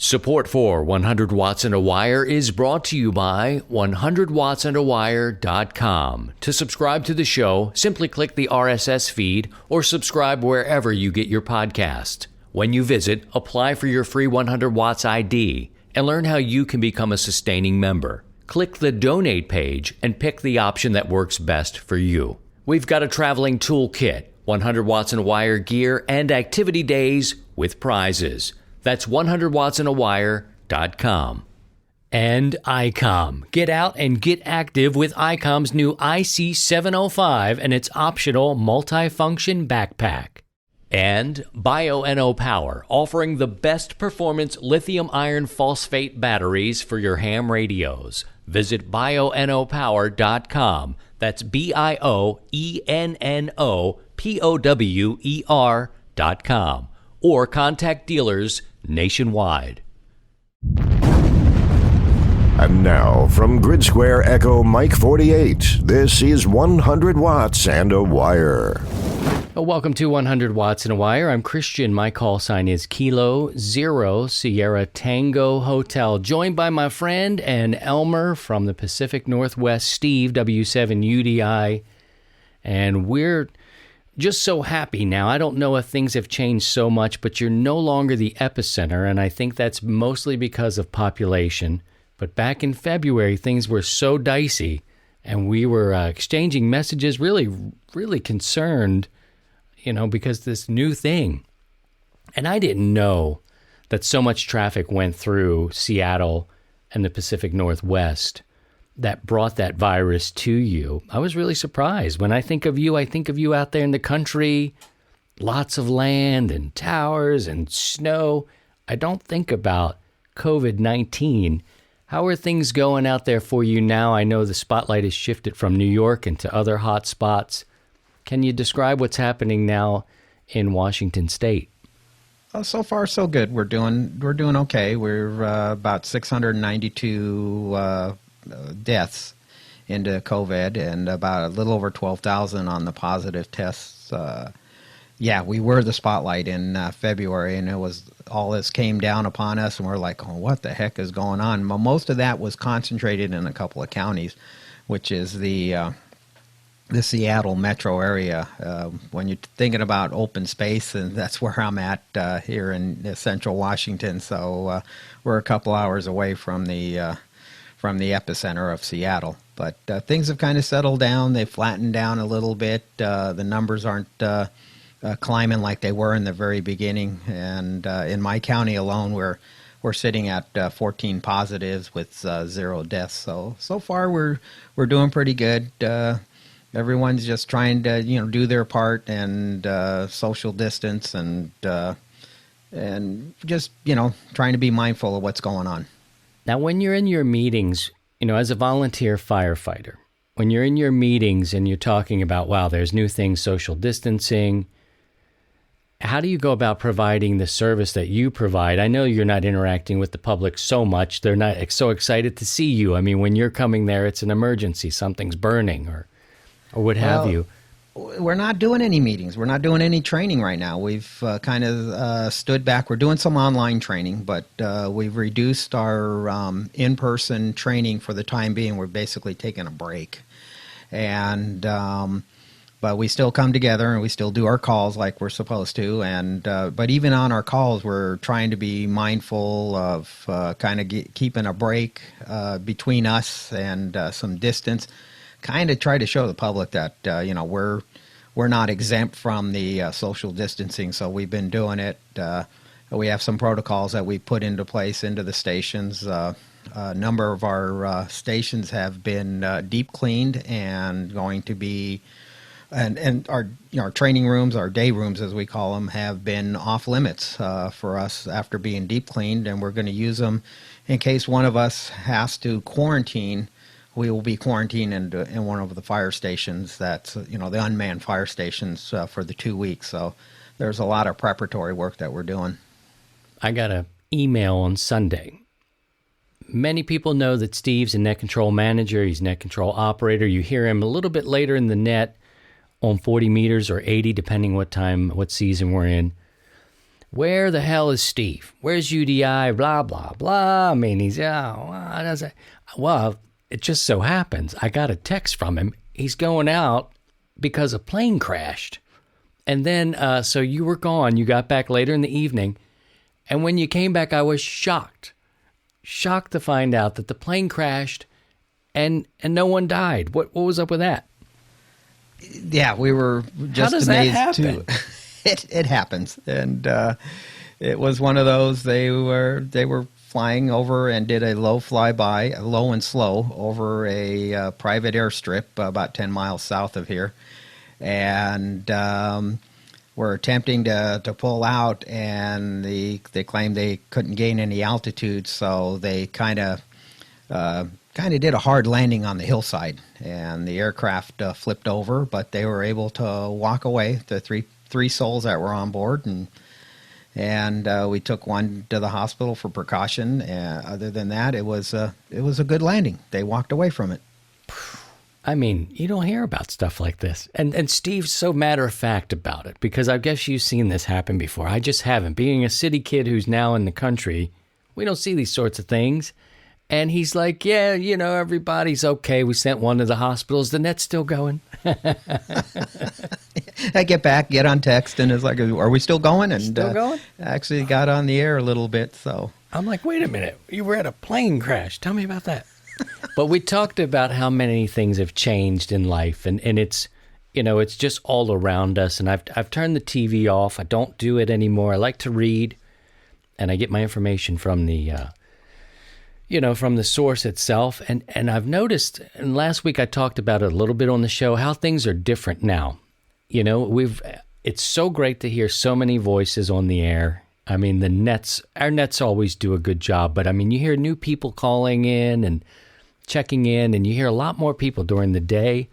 Support for 100 Watts and a Wire is brought to you by 100wattsandawire.com. To subscribe to the show, simply click the RSS feed or subscribe wherever you get your podcast. When you visit, apply for your free 100 Watts ID and learn how you can become a sustaining member. Click the donate page and pick the option that works best for you. We've got a traveling toolkit, 100 Watts and a Wire gear, and activity days with prizes. That's 100wattsandawire.com. And ICOM. Get out and get active with ICOM's new IC705 and its optional multifunction backpack. And Bio-NO Power, offering the best performance lithium iron phosphate batteries for your ham radios. Visit bionopower.com. That's BIOENNOPOWER.com. Or contact dealers nationwide. And now, from Grid Square Echo Mike 48, this is 100 Watts and a Wire. Welcome to 100 Watts and a Wire. I'm Christian. My call sign is Kilo Zero Sierra Tango Hotel. Joined by my friend and Elmer from the Pacific Northwest, Steve, W7UDI. And we're just so happy now. I don't know if things have changed so much, but you're no longer the epicenter, and I think that's mostly because of population. But back in February, things were so dicey, and we were exchanging messages, really concerned, because this new thing. And I didn't know that so much traffic went through Seattle and the Pacific Northwest that brought that virus to you. I was really surprised. When I think of you out there in the country, lots of land and towers and snow. I don't think about COVID-19. How are things going out there for you now? I know the spotlight has shifted from New York into other hot spots. Can you describe what's happening now in Washington State? So far, so good. We're doing okay. We're about 692 deaths into COVID and about a little over 12,000 on the positive tests. We were the spotlight in February, and it was all this came down upon us, and we're like, oh, what the heck is going on? Most of that was concentrated in a couple of counties, which is the Seattle metro area. When you're thinking about open space, and that's where I'm at here in central Washington. So we're a couple hours away from the epicenter of Seattle. But things have kind of settled down. They've flattened down a little bit. The numbers aren't climbing like they were in the very beginning. And in my county alone, we're sitting at 14 positives with 0 deaths. So far we're doing pretty good. Everyone's just trying to do their part and social distance and just trying to be mindful of what's going on. Now, when you're in your meetings, as a volunteer firefighter, when you're in your meetings and you're talking about, wow, there's new things, social distancing, how do you go about providing the service that you provide? I know you're not interacting with the public so much. They're not so excited to see you. I mean, when you're coming there, it's an emergency. Something's burning or what have you. We're not doing any meetings. We're not doing any training right now. We've kind of stood back. We're doing some online training, but we've reduced our in-person training for the time being. We're basically taking a break. And but we still come together and we still do our calls like we're supposed to. And but even on our calls, we're trying to be mindful of kind of keeping a break between us and some distance. Kind of try to show the public that we're not exempt from the social distancing, so we've been doing it. We have some protocols that we put into place into the stations. A number of our stations have been deep cleaned and going to be, and our training rooms, our day rooms as we call them, have been off limits for us after being deep cleaned, and we're going to use them in case one of us has to quarantine. We will be quarantined in one of the fire stations that's, the unmanned fire stations for the 2 weeks. So there's a lot of preparatory work that we're doing. I got an email on Sunday. Many people know that Steve's a net control manager. He's net control operator. You hear him a little bit later in the net on 40 meters or 80, depending what season we're in. Where the hell is Steve? Where's UDI? Blah, blah, blah. I mean, well, it just so happens I got a text from him. He's going out because a plane crashed. And then, so you were gone. You got back later in the evening. And when you came back, I was shocked to find out that the plane crashed and no one died. What was up with that? Yeah, we were just amazed too. It happens, and it was one of those. They were flying over and did a low flyby, low and slow, over a private airstrip about 10 miles south of here, and were attempting to pull out, and they claimed they couldn't gain any altitude, so they kind of did a hard landing on the hillside, and the aircraft flipped over, but they were able to walk away. The three souls that were on board, and we took one to the hospital for precaution. Other than that, it was a good landing. They walked away from it. I mean, you don't hear about stuff like this. And Steve's so matter of fact about it, because I guess you've seen this happen before. I just haven't. Being a city kid who's now in the country, we don't see these sorts of things. And he's like, yeah, everybody's okay. We sent one to the hospitals. The net's still going. I get on text, and it's like, are we still going? And still going? Actually got on the air a little bit. So I'm like, wait a minute. You were at a plane crash. Tell me about that. But we talked about how many things have changed in life, and it's, it's just all around us. And I've turned the TV off. I don't do it anymore. I like to read, and I get my information from the from the source itself. And I've noticed, and last week I talked about it a little bit on the show, how things are different now. It's so great to hear so many voices on the air. I mean, our nets always do a good job, but I mean, you hear new people calling in and checking in, and you hear a lot more people during the day.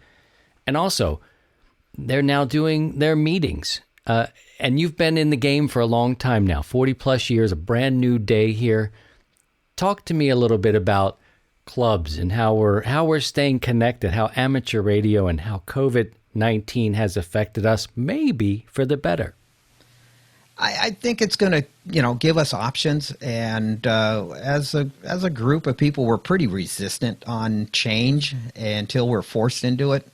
And also, they're now doing their meetings. And you've been in the game for a long time now, 40 plus years, a brand new day here. Talk to me a little bit about clubs and how we're staying connected, how amateur radio and how COVID-19 has affected us, maybe for the better. I think it's going to, give us options. And as a group of people, we're pretty resistant on change until we're forced into it.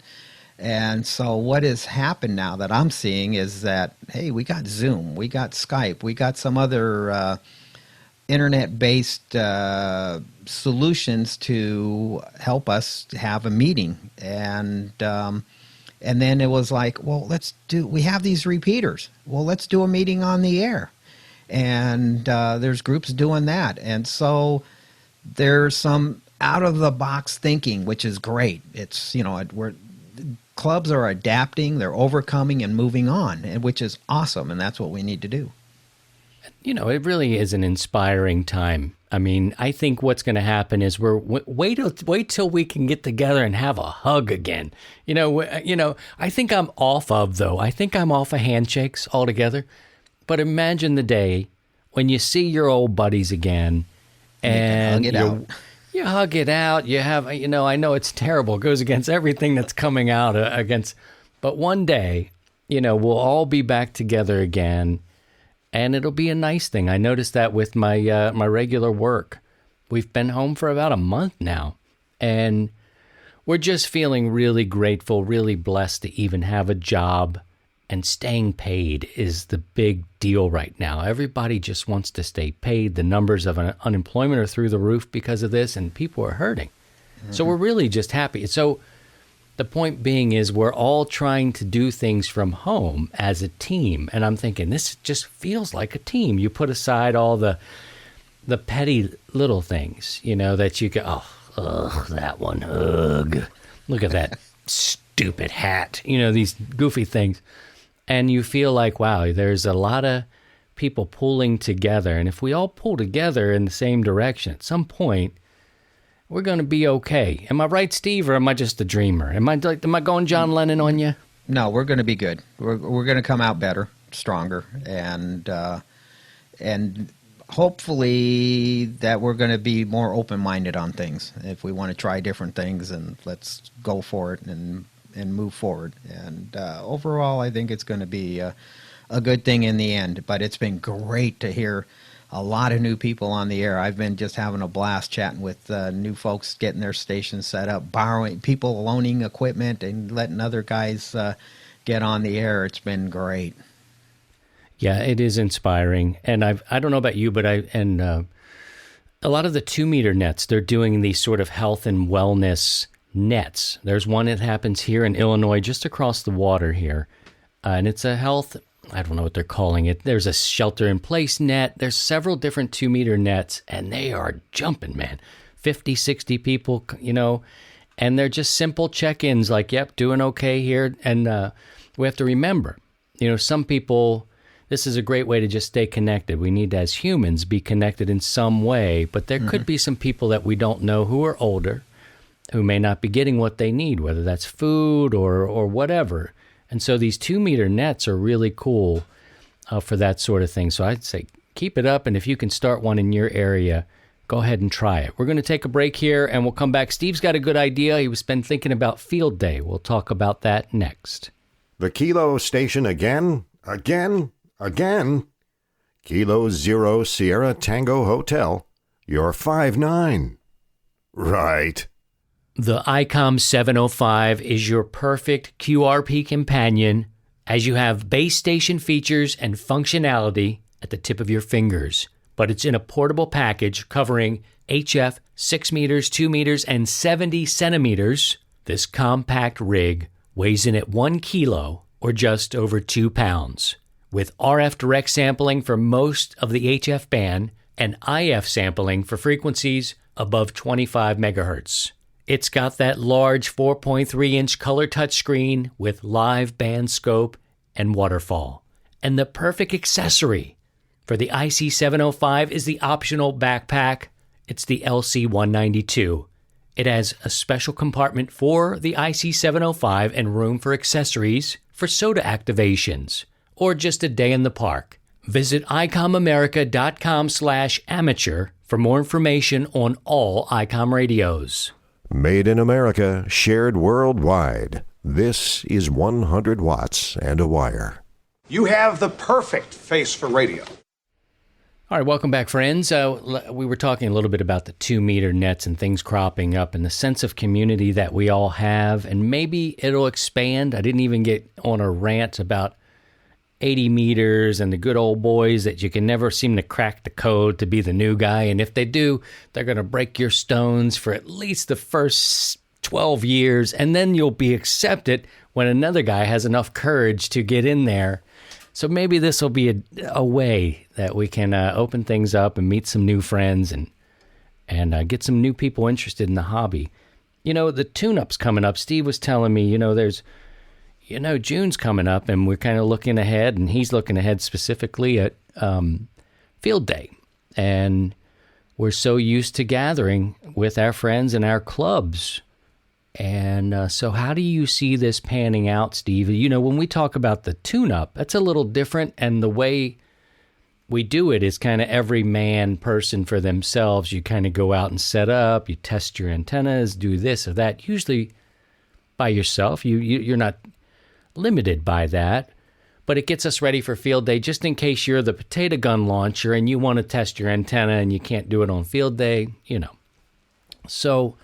And so what has happened now that I'm seeing is that, hey, we got Zoom, we got Skype, we got some other internet-based solutions to help us have a meeting. And then it was like, well, we have these repeaters. Well, let's do a meeting on the air. And there's groups doing that. And so there's some out-of-the-box thinking, which is great. It's, clubs are adapting, they're overcoming and moving on, which is awesome, and that's what we need to do. It really is an inspiring time. I mean, I think what's going to happen is wait till we can get together and have a hug again. I think I'm off of handshakes altogether. But imagine the day when you see your old buddies again and you hug it out. You have, I know it's terrible. It goes against everything that's coming out but one day, we'll all be back together again. And it'll be a nice thing. I noticed that with my my regular work. We've been home for about a month now, and we're just feeling really grateful, really blessed to even have a job. And staying paid is the big deal right now. Everybody just wants to stay paid. The numbers of unemployment are through the roof because of this, and people are hurting. Mm-hmm. So we're really just happy. So the point being is we're all trying to do things from home as a team. And I'm thinking, this just feels like a team. You put aside all the petty little things, that you go, that one, ugh. Look at that stupid hat, these goofy things. And you feel like, wow, there's a lot of people pulling together. And if we all pull together in the same direction, at some point, we're going to be okay. Am I right, Steve, or am I just a dreamer? Am I going John Lennon on you? No, we're going to be good. We're going to come out better, stronger, and hopefully that we're going to be more open-minded on things. If we want to try different things, and let's go for it and move forward. And overall, I think it's going to be a a good thing in the end. But it's been great to hear a lot of new people on the air. I've been just having a blast chatting with new folks, getting their stations set up, borrowing, people loaning equipment and letting other guys get on the air. It's been great. Yeah, it is inspiring. And I don't know about you, but a lot of the 2-meter nets, they're doing these sort of health and wellness nets. There's one that happens here in Illinois, just across the water here. And it's a health, I don't know what they're calling it. There's a shelter-in-place net. There's several different 2-meter nets, and they are jumping, man. 50, 60 people, and they're just simple check-ins like, yep, doing okay here. And we have to remember, some people, this is a great way to just stay connected. We need to, as humans, be connected in some way, but there could be some people that we don't know who are older, who may not be getting what they need, whether that's food or whatever. And so these 2-meter nets are really cool for that sort of thing. So I'd say keep it up, and if you can start one in your area, go ahead and try it. We're going to take a break here, and we'll come back. Steve's got a good idea. He was been thinking about Field Day. We'll talk about that next. The Kilo station again? Kilo Zero Sierra Tango Hotel. You're 5'9". Right. The ICOM 705 is your perfect QRP companion, as you have base station features and functionality at the tip of your fingers. But it's in a portable package covering HF 6 meters, 2 meters, and 70 centimeters. This compact rig weighs in at 1 kilo, or just over 2 pounds. With RF direct sampling for most of the HF band and IF sampling for frequencies above 25 megahertz. It's got that large 4.3-inch color touchscreen with live band scope and waterfall. And the perfect accessory for the IC705 is the optional backpack. It's the LC192. It has a special compartment for the IC705 and room for accessories for soda activations or just a day in the park. Visit icomamerica.com/amateur for more information on all ICOM radios. Made in America, shared worldwide. This is 100 watts and a wire. You have the perfect face for radio. All right, welcome back, friends. We were talking a little bit about the 2-meter nets and things cropping up and the sense of community that we all have, and maybe it'll expand. I didn't even get on a rant about 80 meters and the good old boys that you can never seem to crack the code to be the new guy. And if they do, they're going to break your stones for at least the first 12 years. And then you'll be accepted when another guy has enough courage to get in there. So maybe this will be a way that we can open things up and meet some new friends and get some new people interested in the hobby. The tune-up's coming up. Steve was telling me, there's June's coming up, and we're kind of looking ahead, and he's looking ahead specifically at Field Day. And we're so used to gathering with our friends and our clubs. And so how do you see this panning out, Steve? When we talk about the tune-up, that's a little different, and the way we do it is kind of every person for themselves. You kind of go out and set up, you test your antennas, do this or that, usually by yourself. You're not limited by that, but it gets us ready for Field Day just in case you're the potato gun launcher and you want to test your antenna and you can't do it on Field Day, So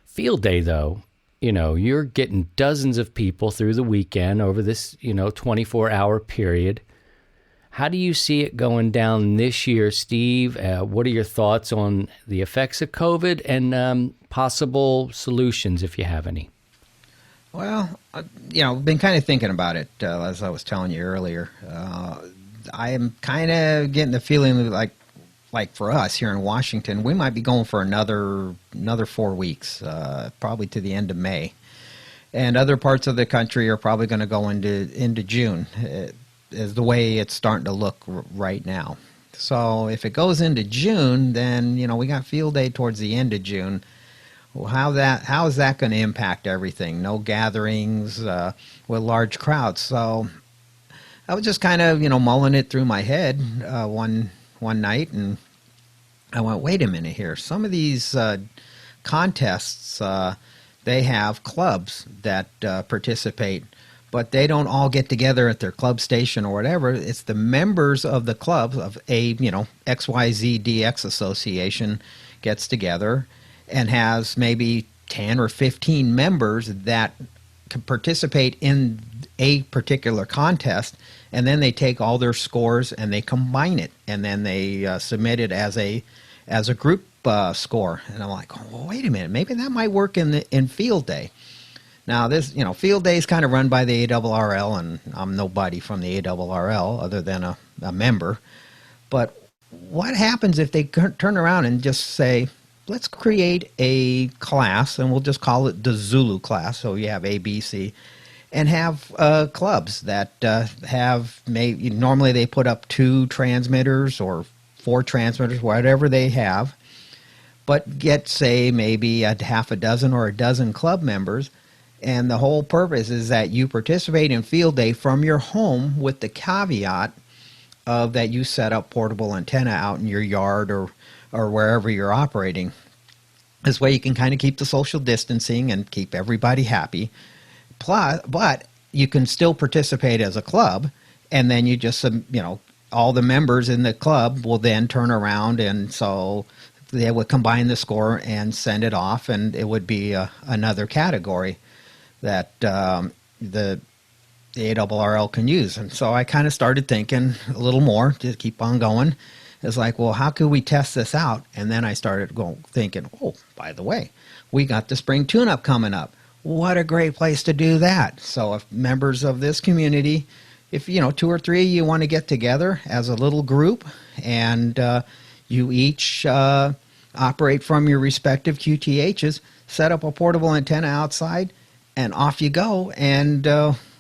Field Day, though, you're getting dozens of people through the weekend over this, 24-hour period. How do you see it going down this year, Steve? What are your thoughts on the effects of COVID and possible solutions, if you have any? Well, I've been kind of thinking about it, as I was telling you earlier. I am kind of getting the feeling like for us here in Washington, we might be going for another 4 weeks, probably to the end of May. And other parts of the country are probably going to go into June, is the way it's starting to look right now. So if it goes into June, then, we got Field Day towards the end of June. Well, how is that going to impact everything? No gatherings with large crowds. So I was just kind of, mulling it through my head one night, and I went, wait a minute here. Some of these contests, they have clubs that participate but they don't all get together at their club station or whatever. It's the members of the club of a, XYZDX association gets together and has maybe 10 or 15 members that can participate in a particular contest, and then they take all their scores and they combine it, and then they submit it as a group score. And I'm like, oh, well, wait a minute, maybe that might work in field day. Now, this, field day is kind of run by the ARRL, and I'm nobody from the ARRL other than a member. But what happens if they turn around and just say, let's create a class, and we'll just call it the Zulu class, so you have A, B, C, and have clubs that normally they put up 2 transmitters or 4 transmitters, whatever they have, but get, say, maybe a half a dozen or a dozen club members. And the whole purpose is that you participate in field day from your home, with the caveat of that you set up portable antenna out in your yard or wherever you're operating. This way you can kind of keep the social distancing and keep everybody happy. But you can still participate as a club, and then you just, all the members in the club will then turn around, and so they would combine the score and send it off, and it would be another category that the ARRL can use. And so I kind of started thinking a little more to keep on going. It's like, well, how could we test this out? And then I started thinking, oh, by the way, we got the spring tune-up coming up. What a great place to do that. So if members of this community, if 2 or 3 you want to get together as a little group, and you each operate from your respective QTHs, set up a portable antenna outside, and off you go. And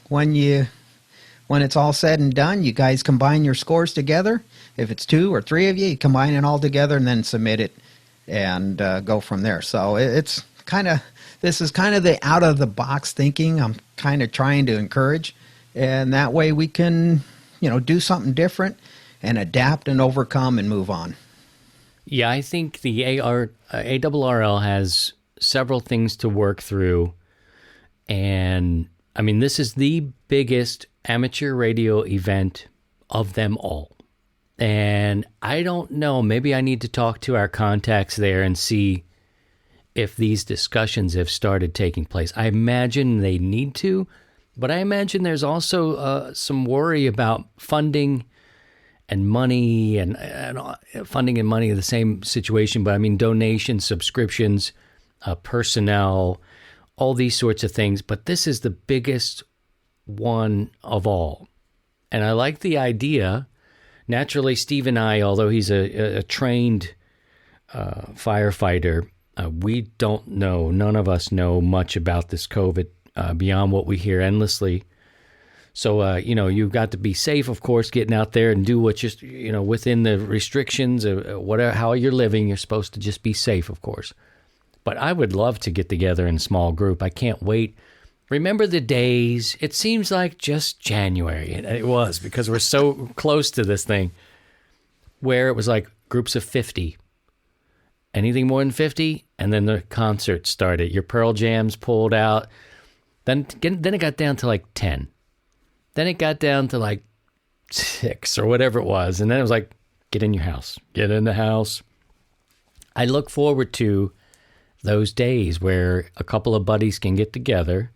when it's all said and done, you guys combine your scores together. If it's 2 or 3 of you, you combine it all together and then submit it and go from there. So this is kind of the out of the box thinking I'm kind of trying to encourage, and that way we can do something different and adapt and overcome and move on. Yeah, I think the ARRL has several things to work through. And I mean, this is the biggest amateur radio event of them all. And I don't know, maybe I need to talk to our contacts there and see if these discussions have started taking place. I imagine they need to, but I imagine there's also some worry about funding and money, and funding and money are the same situation, but I mean donations, subscriptions, personnel, all these sorts of things. But this is the biggest one of all. And I like the idea. Naturally, Steve and I, although he's a trained firefighter, we don't know, none of us know much about this COVID beyond what we hear endlessly. So, you've got to be safe, of course, getting out there and do what just, within the restrictions of whatever, how you're living, you're supposed to just be safe, of course. But I would love to get together in a small group. I can't wait. Remember the days? It seems like just January. It was, because we're so close to this thing, where it was like groups of 50. Anything more than 50, and then the concert started. Your Pearl Jams pulled out. Then it got down to like 10. Then it got down to like 6 or whatever it was. And then it was like, get in your house. Get in the house. I look forward to those days where a couple of buddies can get together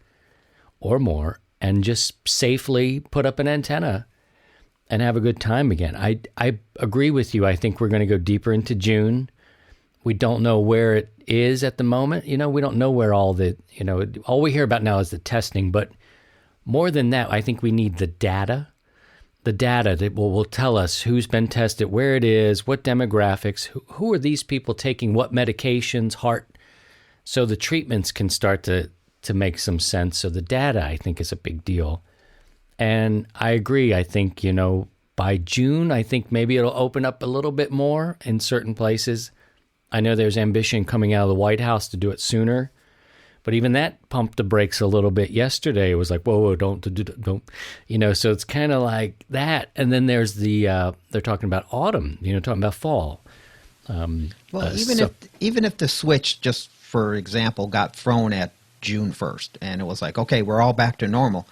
or more and just safely put up an antenna and have a good time again. I agree with you. I think we're going to go deeper into June. We don't know where it is at the moment. We don't know where all we hear about now is the testing. But more than that, I think we need the data that will tell us who's been tested, where it is, what demographics, who are these people taking what medications, heart, so the treatments can start to make some sense. So the data, I think, is a big deal. And I agree. I think, by June, I think maybe it'll open up a little bit more in certain places. I know there's ambition coming out of the White House to do it sooner, but even that pumped the brakes a little bit yesterday. It was like, whoa, don't, so it's kind of like that. And then there's they're talking about autumn, talking about fall. Even if the switch, just for example, got thrown at June 1st, and it was like, okay, we're all back to normal.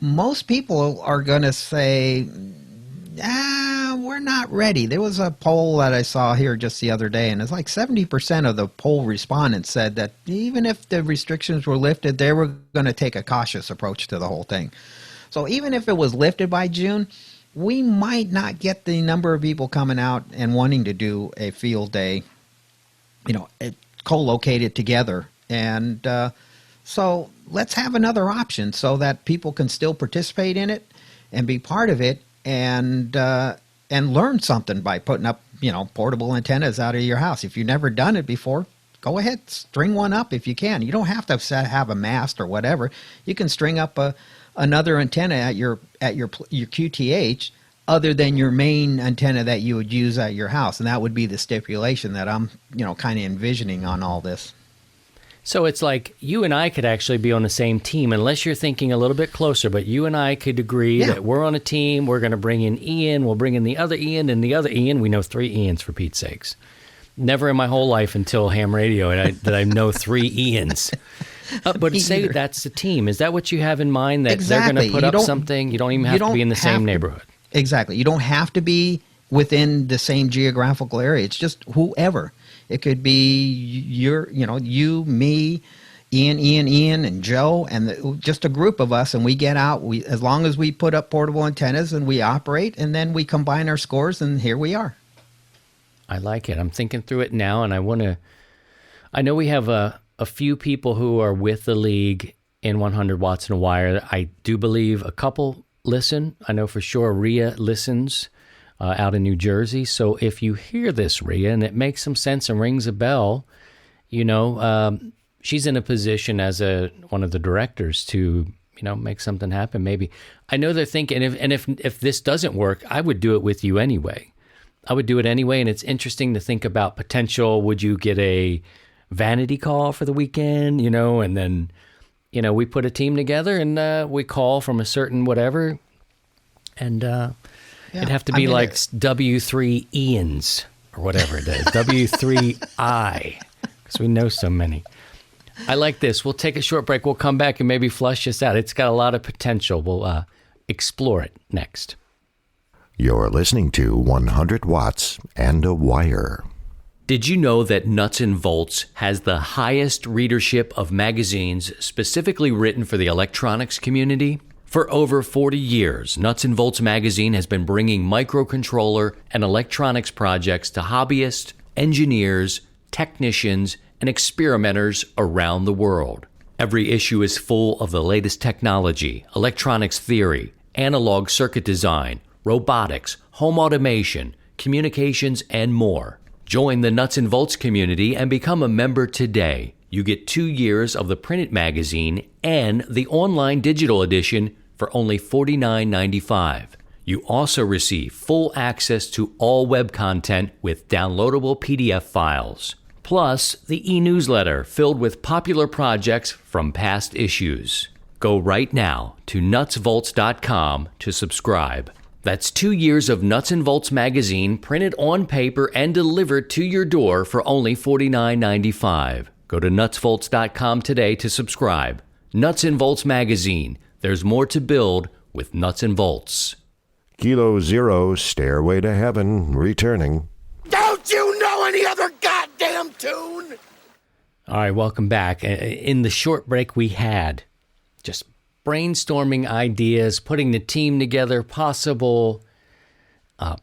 most people are going to say, we're not ready. There was a poll that I saw here just the other day, and it's like 70% of the poll respondents said that even if the restrictions were lifted, they were going to take a cautious approach to the whole thing. So even if it was lifted by June, we might not get the number of people coming out and wanting to do a field day, co-located together. And so let's have another option so that people can still participate in it and be part of it and learn something by putting up, portable antennas out of your house. If you've never done it before, go ahead, string one up if you can. You don't have to have a mast or whatever. You can string up another antenna at your QTH other than your main antenna that you would use at your house, and that would be the stipulation that I'm, kind of envisioning on all this. So it's like you and I could actually be on the same team, unless you're thinking a little bit closer, but you and I could agree that we're on a team. We're going to bring in Ian. We'll bring in the other Ian and the other Ian. We know 3 Ians, for Pete's sakes. Never in my whole life until ham radio that I know 3 Ians. But say that's the team. Is that what you have in mind, that Exactly. they're going to put up something? You don't even have to be in the same neighborhood. Exactly. You don't have to be within the same geographical area. It's just whoever. It could be you, me, Ian, and Joe, and just a group of us, and we get out. As long as we put up portable antennas and we operate, and then we combine our scores, and here we are. I like it. I'm thinking through it now, and I know we have a few people who are with the league in 100 watts and a wire. I do believe a couple listen. I know for sure Rhea listens out in New Jersey. So if you hear this, Rhea, and it makes some sense and rings a bell, she's in a position as one of the directors to, make something happen. Maybe. I know they're thinking, if this doesn't work, I would do it with you anyway. I would do it anyway, and it's interesting to think about potential. Would you get a vanity call for the weekend, and then, we put a team together and we call from a certain whatever, and it'd have to be W3 Ians or whatever it is, W3I, because we know so many. I like this. We'll take a short break. We'll come back and maybe flush this out. It's got a lot of potential. We'll explore it next. You're listening to 100 Watts and a Wire. Did you know that Nuts and Bolts has the highest readership of magazines specifically written for the electronics community? For over 40 years, Nuts and Bolts magazine has been bringing microcontroller and electronics projects to hobbyists, engineers, technicians, and experimenters around the world. Every issue is full of the latest technology, electronics theory, analog circuit design, robotics, home automation, communications, and more. Join the Nuts and Bolts community and become a member today. You get 2 years of the printed magazine and the online digital edition for only $49.95. You also receive full access to all web content with downloadable PDF files, plus the e-newsletter filled with popular projects from past issues. Go right now to nutsvolts.com to subscribe. That's 2 years of Nuts and Bolts magazine printed on paper and delivered to your door for only $49.95. Go to nutsvolts.com today to subscribe. Nuts and Bolts magazine. There's more to build with Nuts and Bolts. Kilo Zero, Stairway to Heaven, returning. Don't you know any other goddamn tune? All right, welcome back. In the short break we had, just brainstorming ideas, putting the team together, possible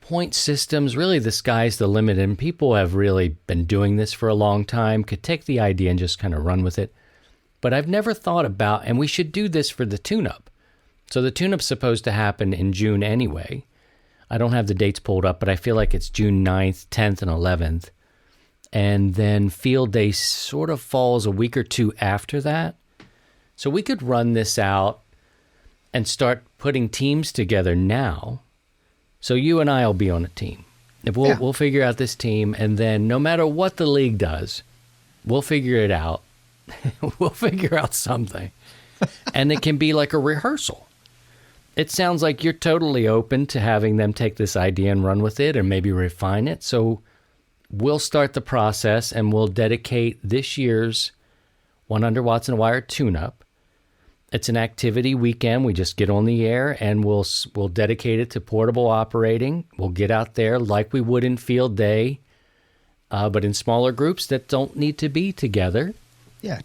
point systems. Really, the sky's the limit, and people have really been doing this for a long time, could take the idea and just kind of run with it. But I've never thought about, and we should do this for the tune-up. So the tune-up's supposed to happen in June anyway. I don't have the dates pulled up, but I feel like it's June 9th, 10th, and 11th. And then field day sort of falls a week or two after that. So we could run this out and start putting teams together now. So you and I will be on a team. We'll figure out this team, and then no matter what the league does, we'll figure it out. We'll figure out something. And it can be like a rehearsal. It sounds like you're totally open to having them take this idea and run with it and maybe refine it. So we'll start the process, and we'll dedicate this year's 100 Watts and a Wire tune-up. It's an activity weekend. We just get on the air and we'll dedicate it to portable operating. We'll get out there like we would in field day, but in smaller groups that don't need to be together. Yeah,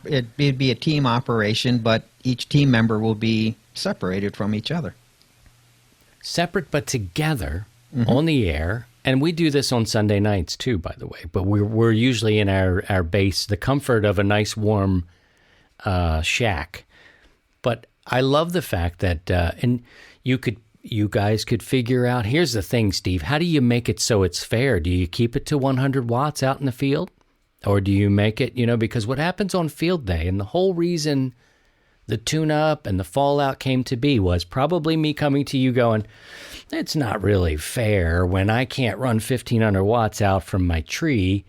it'd be a team operation, but each team member will be separated from each other. Separate but together on the air. And we do this on Sunday nights too, by the way. But we're usually in our base, the comfort of a nice warm shack. But I love the fact that, and you guys could figure out. Here's the thing, Steve. How do you make it so it's fair? Do you keep it to 100 watts out in the field, or do you make it? Because what happens on field day, and the whole reason the tune-up and the fallout came to be was probably me coming to you going, it's not really fair when I can't run 1,500 watts out from my tree.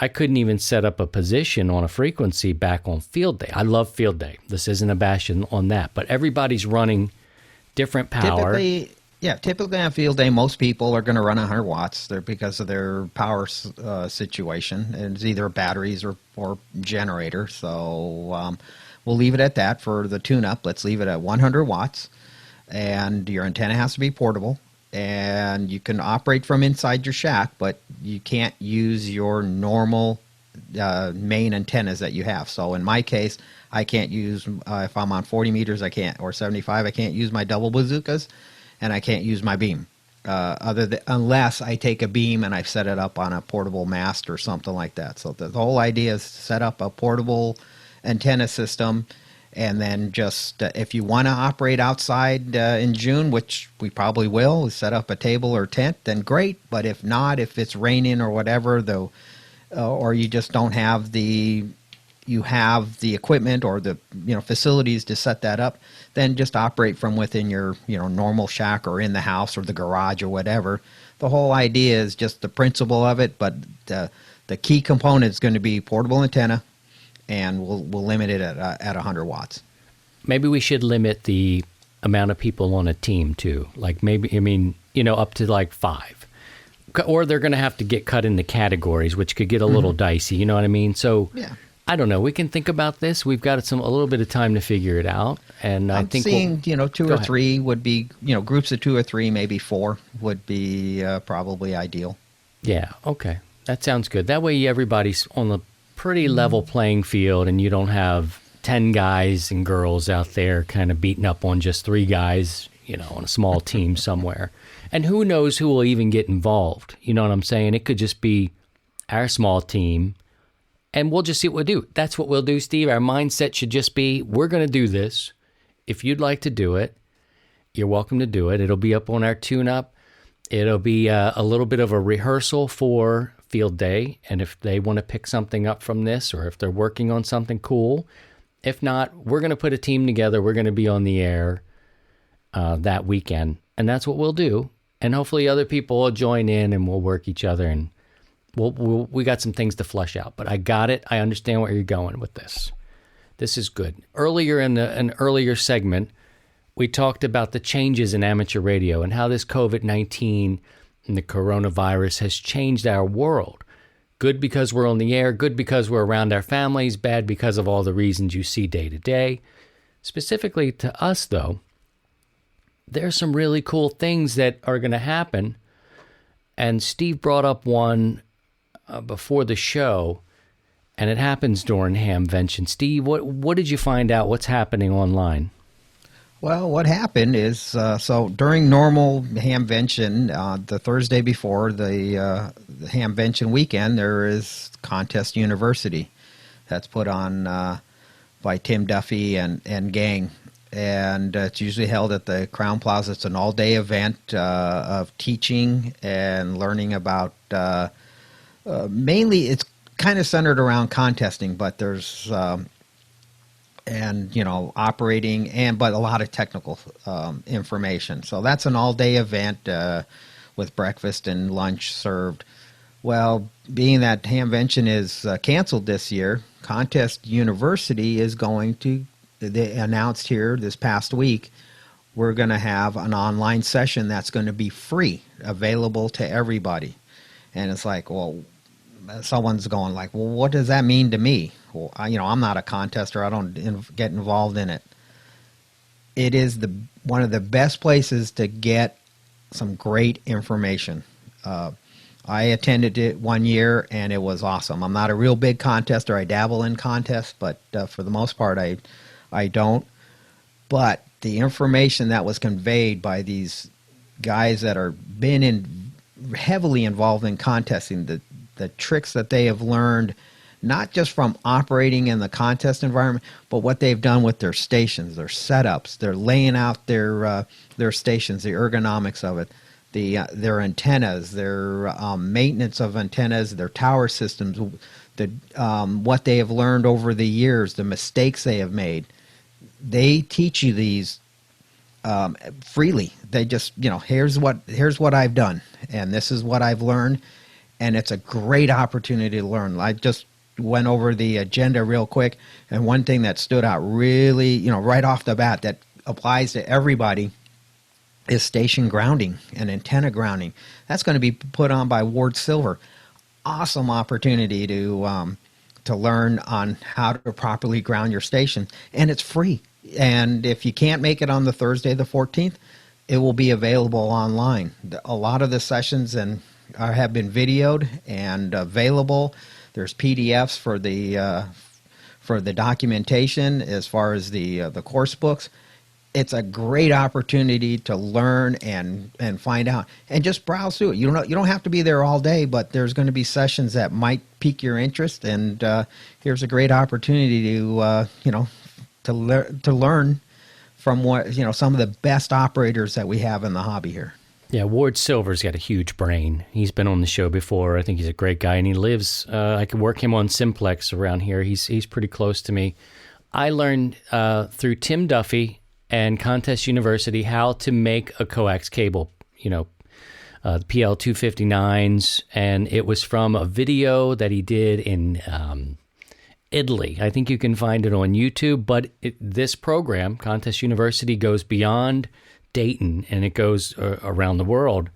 I couldn't even set up a position on a frequency back on field day. I love field day. This isn't a bastion on that, but everybody's running different power. Typically on field day, most people are going to run 100 watts because of their power situation. And it's either batteries or generator. So we'll leave it at that for the tune-up. Let's leave it at 100 watts. And your antenna has to be portable. And you can operate from inside your shack, but you can't use your normal main antennas that you have. So in my case, I can't use, if I'm on 40 meters, I can't, or 75, I can't use my double bazookas, and I can't use my beam. Unless I take a beam and I set it up on a portable mast or something like that. So the whole idea is to set up a portable antenna system. And then just if you want to operate outside in June, which we probably will, set up a table or tent, then great. But if not, if it's raining or whatever, though, or you just don't have the equipment or the facilities to set that up, then just operate from within your normal shack or in the house or the garage or whatever. The whole idea is just the principle of it, but the key component is going to be portable antenna. And we'll limit it at 100 watts. Maybe we should limit the amount of people on a team too. Like maybe, up to like 5. Or they're going to have to get cut into categories, which could get a little dicey. You know what I mean? So yeah. I don't know. We can think about this. We've got a little bit of time to figure it out. And I think seeing, 2 or 3 would be, groups of 2 or 3, maybe 4 would be probably ideal. Yeah. Okay. That sounds good. That way everybody's on the pretty level playing field, and you don't have 10 guys and girls out there kind of beating up on just 3 guys, on a small team somewhere. And who knows who will even get involved. You know what I'm saying? It could just be our small team, and we'll just see what we'll do. That's what we'll do, Steve. Our mindset should just be, we're going to do this. If you'd like to do it, you're welcome to do it. It'll be up on our tune-up. It'll be a little bit of a rehearsal for field day, and if they want to pick something up from this, or if they're working on something cool. If not, we're going to put a team together. We're going to be on the air that weekend, and that's what we'll do. And hopefully other people will join in, and we'll work each other, and we got some things to flesh out. But I got it. I understand where you're going with this. This is good. Earlier in an earlier segment, we talked about the changes in amateur radio and how this COVID-19 and the coronavirus has changed our world. Good because we're on the air, good because we're around our families, bad because of all the reasons you see day to day. Specifically to us, though, there's some really cool things that are going to happen. And Steve brought up one before the show, and it happens during Hamvention. Steve, what did you find out? What's happening online? Well, what happened is, so during normal Hamvention, the Thursday before the Hamvention weekend, there is Contest University that's put on by Tim Duffy and gang. And it's usually held at the Crown Plaza. It's an all-day event of teaching and learning about, mainly it's kind of centered around contesting, but there's... operating but a lot of technical information. So that's an all-day event with breakfast and lunch served. Well, being that Hamvention is canceled this year, Contest University is going to, they announced here this past week, we're going to have an online session that's going to be free, available to everybody. And it's like, well, someone's going like, well, what does that mean to me? Well, I'm not a contester. I don't get involved in it. it is one of the best places to get some great information. I attended it one year, and it was awesome. I'm not a real big contester. I dabble in contests, but for the most part, I don't. But the information that was conveyed by these guys that are heavily involved in contesting, the tricks that they have learned, not just from operating in the contest environment, but what they've done with their stations, their setups, they're laying out their stations, the ergonomics of it, their antennas, their maintenance of antennas, their tower systems, what they have learned over the years, the mistakes they have made. They teach you these freely. They just, here's what I've done, and this is what I've learned, and it's a great opportunity to learn. I just went over the agenda real quick, and one thing that stood out really, right off the bat that applies to everybody is station grounding and antenna grounding. That's going to be put on by Ward Silver. Awesome opportunity to learn on how to properly ground your station, and it's free. And if you can't make it on the Thursday, the 14th, it will be available online. A lot of the sessions have been videoed and available. There's PDFs for the documentation as far as the course books. It's a great opportunity to learn and find out, and just browse through it. You don't have to be there all day, but there's going to be sessions that might pique your interest, and here's a great opportunity to learn from some of the best operators that we have in the hobby here. Yeah, Ward Silver's got a huge brain. He's been on the show before. I think he's a great guy, and he lives. I could work him on Simplex around here. He's pretty close to me. I learned through Tim Duffy and Contest University how to make a coax cable. The PL259s, and it was from a video that he did in Italy. I think you can find it on YouTube, but this program, Contest University, goes beyond Dayton, and it goes around the world.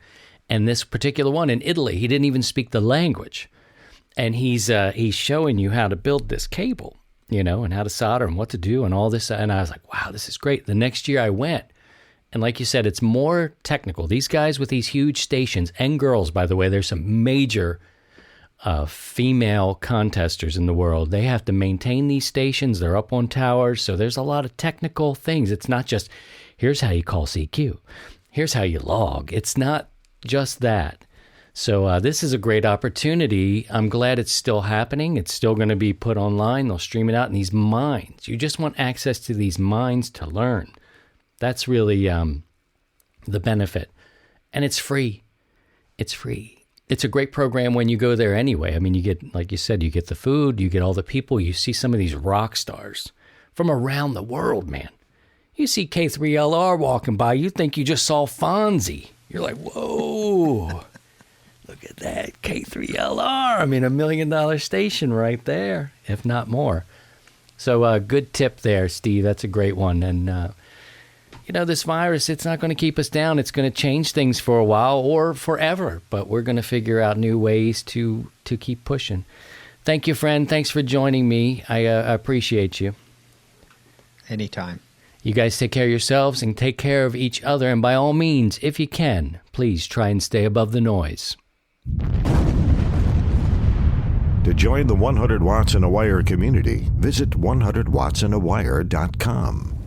And this particular one in Italy, he didn't even speak the language. And he's showing you how to build this cable, and how to solder and what to do and all this. And I was like, wow, this is great. The next year I went, and like you said, it's more technical. These guys with these huge stations, and girls, by the way, there's some major female contesters in the world. They have to maintain these stations. They're up on towers. So there's a lot of technical things. It's not just, here's how you call CQ. Here's how you log. It's not just that. So this is a great opportunity. I'm glad it's still happening. It's still going to be put online. They'll stream it out in these mines. You just want access to these mines to learn. That's really the benefit. And it's free. It's free. It's a great program when you go there anyway. I mean, you get, like you said, you get the food, you get all the people. You see some of these rock stars from around the world, man. You see K3LR walking by, you think you just saw Fonzie. You're like, whoa, look at that, K3LR. I mean, $1 million station right there, if not more. So good tip there, Steve. That's a great one. And, this virus, it's not going to keep us down. It's going to change things for a while or forever, but we're going to figure out new ways to keep pushing. Thank you, friend. Thanks for joining me. I appreciate you. Anytime. You guys take care of yourselves and take care of each other. And by all means, if you can, please try and stay above the noise. To join the 100 Watts in a Wire community, visit 100wattsinawire.com.